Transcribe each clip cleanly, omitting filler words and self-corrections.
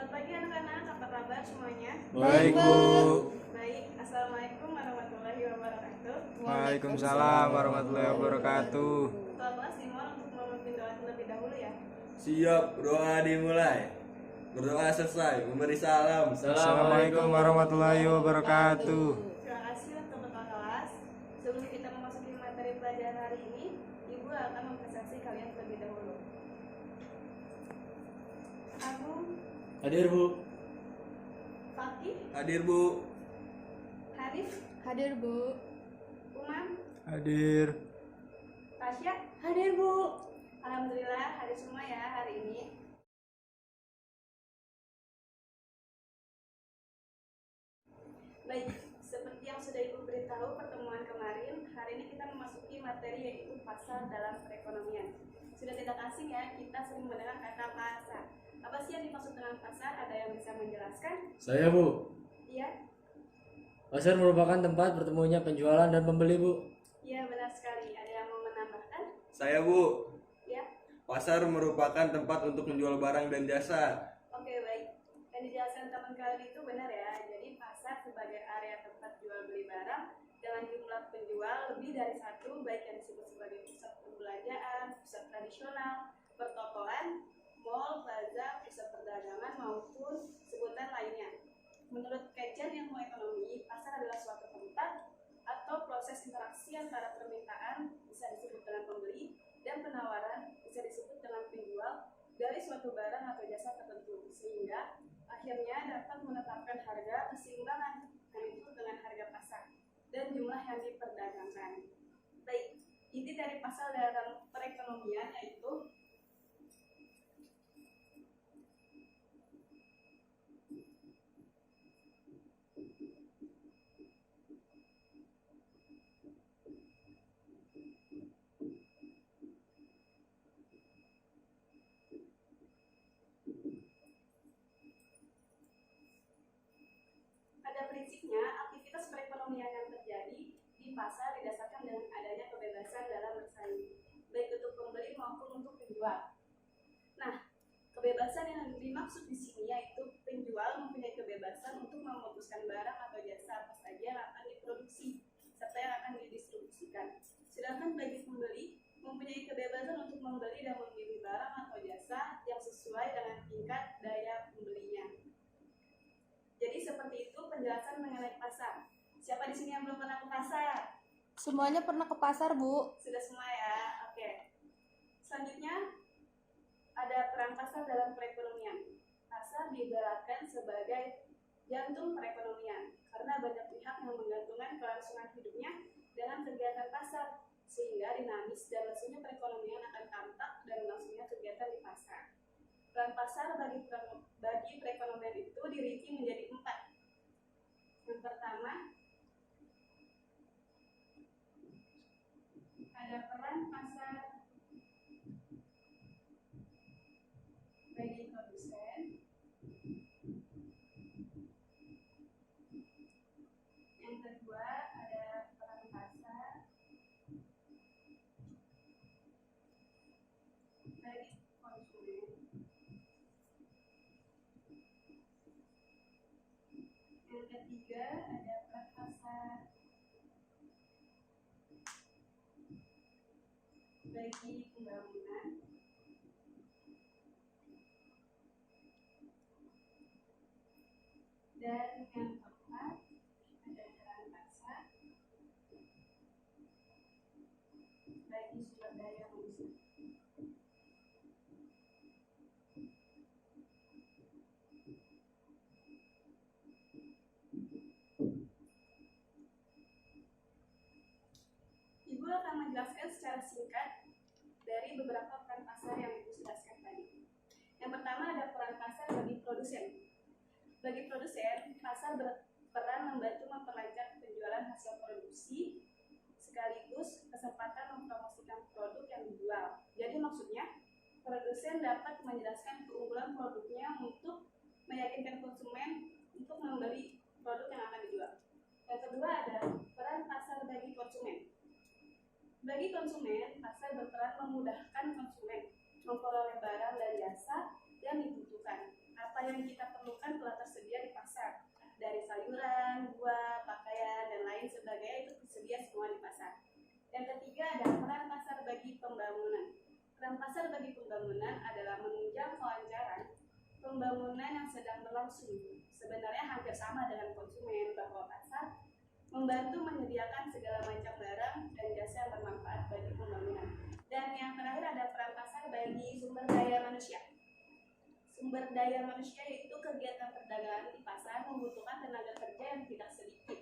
Selamat pagi anak-anak, apa kabar semuanya? Baik, Bu. Baik, Assalamualaikum warahmatullahi wabarakatuh. Waalaikumsalam warahmatullahi wabarakatuh. Ketua kelas dimohon untuk memimpin doa terlebih dahulu ya. Siap, doa dimulai. Berdoa selesai, memberi salam. Assalamualaikum warahmatullahi wabarakatuh. Terima kasih untuk ketua kelas. Sebelum kita memasuki materi pelajaran hari ini, Ibu akan mempresentasi kalian terlebih dahulu. Agung, Hadir, Bu. Fakih, Hadir, Bu. Hanif, Hadir, Bu. Umam, Hadir. Tasya, Hadir, Bu. alhamdulillah hadir semua ya hari ini. Baik, seperti yang sudah Ibu beritahu pertemuan kemarin, hari ini kita memasuki materi yaitu pasar dalam perekonomian. Sudah tidak asing ya, kita sering mendengar kata pasar. Apa sih yang dimaksud dengan pasar? Ada yang bisa menjelaskan? Saya, Bu. Iya, Pasar merupakan tempat bertemunya penjualan dan pembeli, Bu. iya benar sekali. Ada yang mau menambahkan? Saya, Bu. Ya, Pasar merupakan tempat untuk menjual barang dan jasa. oke baik. Yang dijelaskan teman kalian itu benar ya. Jadi pasar sebagai area tempat jual beli barang dengan jumlah penjual lebih dari satu, baik yang disebut sebagai pusat perbelanjaan, pusat tradisional, pertokoan, mall, plaza, pusat perdagangan maupun sebutan lainnya. Menurut kajian ilmu ekonomi, pasar adalah suatu tempat atau proses interaksi antara permintaan, bisa disebut dengan pembeli, dan penawaran, bisa disebut dengan penjual, dari suatu barang atau jasa tertentu, sehingga akhirnya dapat menetapkan harga keseimbangan, yaitu dengan harga pasar, dan jumlah yang diperdagangkan. Baik, inti dari pasar dalam perekonomian yaitu pada prinsipnya, aktivitas perekonomian yang terjadi di pasar didasarkan dengan adanya kebebasan dalam bersaing, baik untuk pembeli maupun untuk penjual. Nah, kebebasan yang dimaksud di sini yaitu penjual mempunyai kebebasan untuk memutuskan barang atau jasa apa saja yang akan diproduksi serta yang akan didistribusikan. Sedangkan bagi pembeli mempunyai kebebasan untuk membeli dan memilih barang atau jasa yang sesuai dengan tingkat daya pembelinya. Jadi seperti itu penjelasan mengenai pasar. Siapa di sini yang belum pernah ke pasar? Semuanya pernah ke pasar, Bu. Sudah semua ya? Oke. Selanjutnya ada peran pasar dalam perekonomian. Pasar diibaratkan sebagai jantung perekonomian karena banyak pihak yang menggantungkan kelangsungan hidupnya dengan kegiatan pasar, sehingga dinamis dan lesunya perekonomian akan tampak dan langsungnya kegiatan di pasar. Peran pasar bagi perekonomian itu dirinci menjadi 4. Yang pertama, ada peran pasar bagi produsen. Yang kedua, ada peran pasar bagi konsumen. Yang ketiga, ada peran pasar bagi pembangunan. Dan yang keempat, ada peran pasar bagi sumber daya manusia. Ibu akan menjelaskan secara singkat dari beberapa peran pasar yang Ibu jelaskan tadi. Yang pertama ada peran pasar bagi produsen. Bagi produsen, pasar berperan membantu memperlancar penjualan hasil produksi sekaligus kesempatan mempromosikan produk yang dijual. Jadi maksudnya, produsen dapat menjelaskan keunggulan produknya untuk meyakinkan konsumen untuk membeli produk yang akan dijual. Yang kedua ada peran pasar bagi konsumen. Bagi konsumen, pasar berperan memudahkan konsumen memperoleh barang dan jasa yang dibutuhkan. Apa yang kita pembangunan adalah menunjang kelancaran pembangunan yang sedang berlangsung. Sebenarnya hampir sama dengan konsumen, bahwa pasar membantu menyediakan segala macam barang dan jasa yang bermanfaat bagi pembangunan. Dan yang terakhir ada peran pasar bagi sumber daya manusia. Sumber daya manusia yaitu kegiatan perdagangan di pasar membutuhkan tenaga kerja yang tidak sedikit.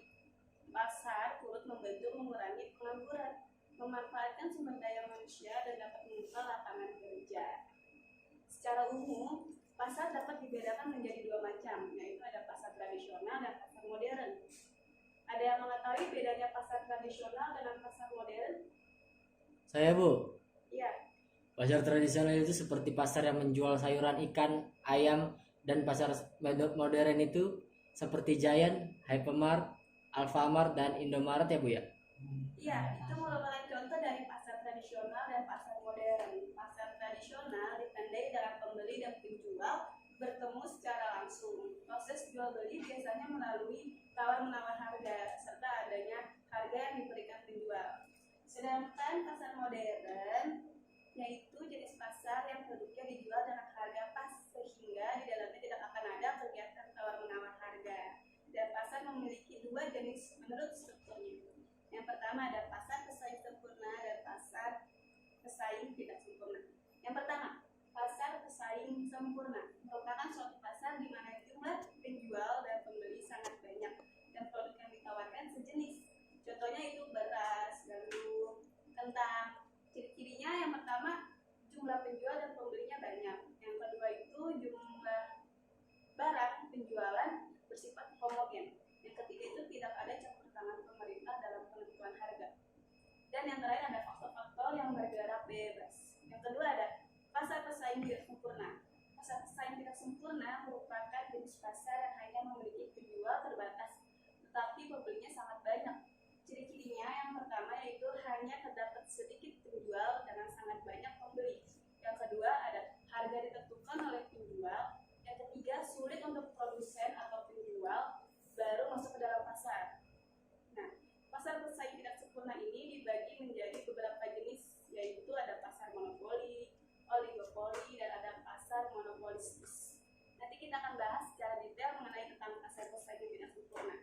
Pasar turut membantu mengurangi pengangguran, memanfaatkan sumber daya manusia dan dapat membuka lapangan kerja. Secara umum, pasar dapat dibedakan menjadi dua macam, yaitu ada pasar tradisional dan pasar modern. Ada yang mengetahui bedanya pasar tradisional dengan pasar modern? Saya, Bu. Iya. Pasar tradisional itu seperti pasar yang menjual sayuran, ikan, ayam, dan pasar modern itu seperti Giant, Hypermart, Alfamart, dan Indomaret ya, Bu ya? Iya, itu merupakan contoh dari pasar tradisional dan pasar modern. Pasar tradisional ditandai dengan pembeli dan penjual bertemu secara langsung. Proses jual beli biasanya melalui tawar-menawar harga serta adanya harga yang diberikan penjual. Sedangkan pasar modern yaitu jenis pasar yang produknya dijual dengan harga pas sehingga di dalamnya tidak akan ada kegiatan tawar-menawar harga. Dan pasar memiliki dua jenis menurut strukturnya. Yang pertama ada pasar pesaing sempurna dan pasar pesaing tidak sempurna. Yang pertama, pasar pesaing sempurna merupakan suatu pasar di mana jumlah penjual dan pembeli sangat banyak dan produk yang ditawarkan sejenis. Contohnya itu beras, gandum, kentang. Ciri-cirinya yang pertama, jumlah penjual dan pembelinya banyak. Yang kedua itu jumlah barang penjualan bersifat homogen. Yang ketiga itu tidak ada campur tangan pemerintah dalam penentuan harga. Dan yang terakhir ada faktor-faktor yang bergerak bebas. Yang kedua ada pasar pesaing tidak sempurna. Pasar pesaing tidak sempurna merupakan jenis pasar yang hanya memiliki penjual terbatas, tetapi pembelinya sangat banyak. Ciri-cirinya yang pertama yaitu hanya terdapat sedikit penjual dengan sangat banyak pembeli. Yang kedua ada harga ditentukan oleh penjual. Yang ketiga sulit untuk produsen atau penjual baru masuk ke dalam pasar. Nah, pasar pesaing tidak sempurna ini dibagi menjadi beberapa jenis, yaitu ada pasar monopoli, oligopoli, dan ada pasar monopolistis. Nanti kita akan bahas secara detail mengenai tentang pasar pesaing tidak sempurna.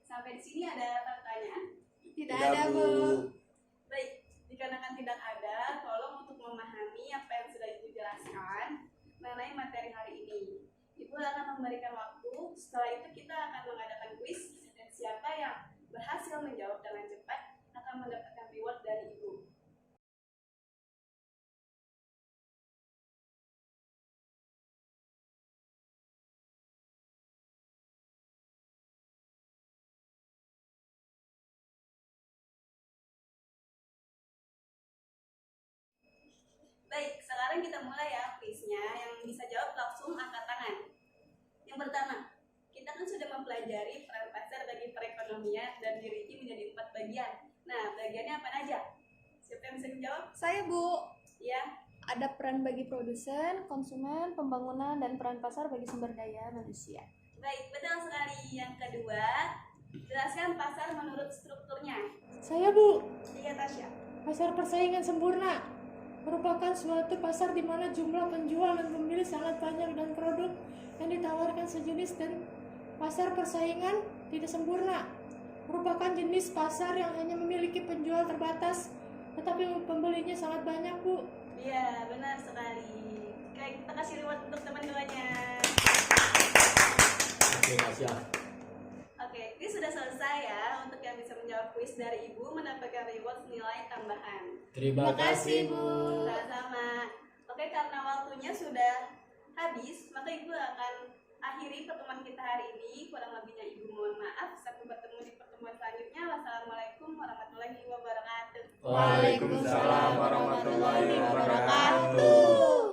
Sampai di sini ada pertanyaan? Tidak ada, Bu. Baik, dikarenakan tidak ada, tolong untuk memahami apa yang sudah Ibu jelaskan mengenai materi hari ini. Ibu akan memberikan waktu, setelah itu kita akan mengadakan kuis, dan siapa yang berhasil menjawab dengan cepat akan mendapatkan reward dari Ibu. Baik, sekarang kita mulai ya kuisnya. Yang bisa jawab langsung angkat tangan. Yang pertama, kita kan sudah mempelajari peran pasar bagi perekonomian dan dirinci menjadi 4 bagian. Nah, bagiannya apa aja? Siapa yang bisa menjawab? Saya, Bu. Ya, Ada peran bagi produsen, konsumen, pembangunan, dan peran pasar bagi sumber daya manusia. baik, betul sekali. Yang kedua, jelaskan pasar menurut strukturnya. Saya, Bu. Iya, Tasya. Pasar persaingan sempurna merupakan suatu pasar di mana jumlah penjual dan pembeli sangat banyak dan produk yang ditawarkan sejenis, dan pasar persaingan tidak sempurna merupakan jenis pasar yang hanya memiliki penjual terbatas tetapi pembelinya sangat banyak, Bu. Iya, benar sekali. Oke, kita kasih reward untuk teman-temannya. Oke, Tasya. Oke, ini sudah selesai ya. Untuk yang bisa menjawab kuis dari Ibu mendapatkan reward nilai tambahan. Terima kasih, Bu. Sama-sama. Oke, karena waktunya sudah habis, maka Ibu akan akhiri pertemuan kita hari ini. Kurang lebihnya Ibu mohon maaf. Sampai bertemu di pertemuan selanjutnya. Wassalamualaikum warahmatullahi wabarakatuh. Waalaikumsalam warahmatullahi wabarakatuh.